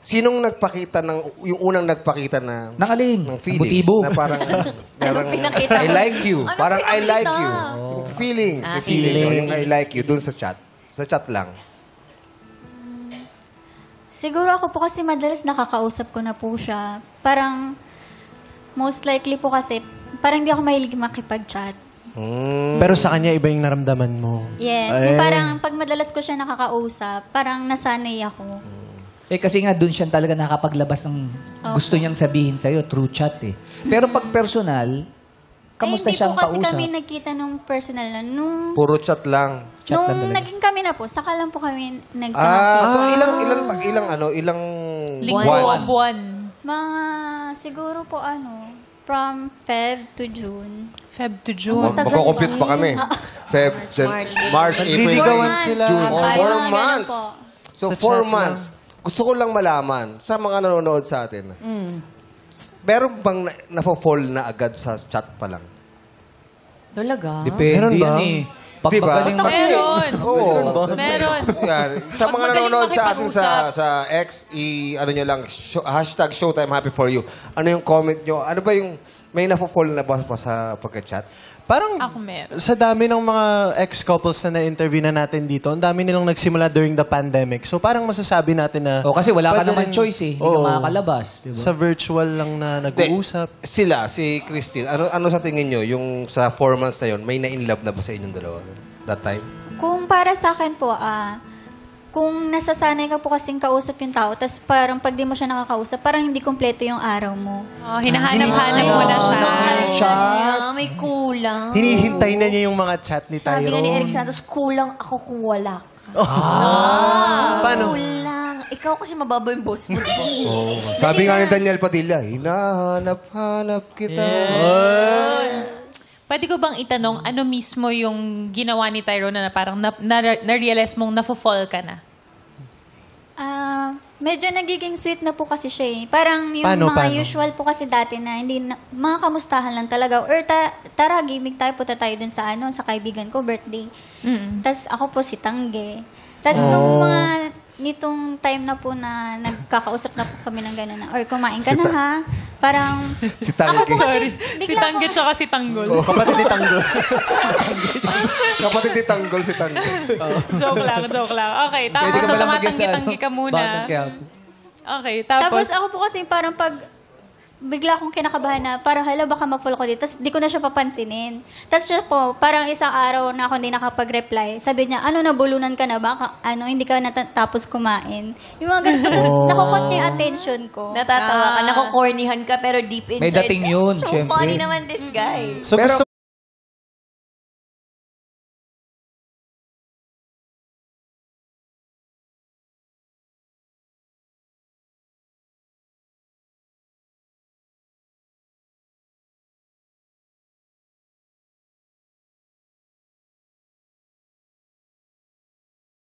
Sinong nagpakita yung unang nagpakita na Ng alin? ng feelings Motibo. na parang pinakita I mo? like you. Anong Parang I pinakita? like you. Yung feelings. Yung feelings. Yung I like you dun sa chat. Sa chat lang. Siguro ako po kasi madalas nakakausap ko na po siya. Parang, most likely po kasi, parang hindi ako mahilig makipag-chat. Pero sa kanya, iba yung naramdaman mo. Yes. Yung parang, pag madalas ko siya nakakausap, parang nasanay ako. Kasi nga doon siya talaga nakapaglabas ng gusto niyang sabihin sa'yo through chat eh. Pero pag personal, kamusta siyang Hindi po kasi kausap? kami nagkita nung personal na. Nung Puro chat lang. Chat lang nung talaga. naging kami na po, saka lang po kami So ilang Buwan. Mga, siguro po from Feb to June. Feb to June. Matagal Magko-compute pa kami. Feb, March, April, Nagliligawan sila. June. 4 Mga months. ganun po. So, Sa 4 chat months. Gusto ko lang malaman sa mga nanonood sa atin. Meron bang na-fall na agad sa chat pa lang? Talaga? Depende Meron ba? yan eh. Pag Diba? magaling Meron. Oo. Meron. Yan. Sa Pag mga magaling nanonood sa atin makipag-usap. sa X, ano nyo lang, hashtag Showtime Happy For You. Ano yung comment nyo? Ano ba yung, may na-fall na ba pa sa pagka-chat? Parang Ako meron. sa dami ng mga ex-couples na na-interview na natin dito, ang dami nilang nagsimula during the pandemic. So parang masasabi natin na... kasi wala ka pwede naman rin- choice eh. Hindi ka Oo. makakalabas. Diba? Sa virtual lang na nag-uusap. Sila, si Christine, ano sa tingin nyo, yung sa 4 months na yun, may na-inlove na ba sa inyong dalawa? That time? Kung para sa akin po, kung nasasanay ka po kasing kausap yung tao, tapos parang pag di mo siya nakakausap, parang hindi kompleto yung araw mo. Oh, hinahanap-hanap mo na siya. May kulang. Hinihintay na niya yung mga chat ni Tyrone. Sabi nga ni Eric Santos, kulang ako kung wala ka. Paano? Kulang. Ikaw kasi mababa yung boss mo. Sabi nga ni Daniel Padilla, hinahanap-hanap kita. Pwede ko bang itanong, ano mismo yung ginawa ni Tyrone na parang na-realize mong na-fall ka na? Medyo nagiging sweet na po kasi siya eh. Parang yung Paano? usual po kasi dati na hindi na, mga kamustahan lang talaga. Or tara, gimmick tayo, punta tayo dun sa sa kaibigan ko, birthday. Tapos ako po si Tangge. Tapos nung mga nitong time na po na nagkakausap na po kami ng gano'n na, or kumain ka na ha. Parang, Si Tangge. Si Tangge tsaka si Tanggol. Kapatid ni Tanggol. Kapatid ni Tanggol, si Tanggol. Joke lang. Okay, Pwede tapos ka so ba lang mag-isa, tumatanggi-tanggi ka muna. Bakit kaya? Okay, tapos tapos ako po kasi parang pag bigla akong kinakabahan na parang hala baka ma-fall ko dito. Tapos di ko na siya papansinin. Tapos siya po, parang isang araw na ako hindi nakapag-reply. Sabi niya, nabulunan ka na ba? Hindi ka natapos kumain. Yung mga ganito. Tapos nakukot niya yung attention ko. Natatawa ka, nakukornihan ka, pero deep inside, May dating yun, so syempre. funny naman this guy. So Pero- gusto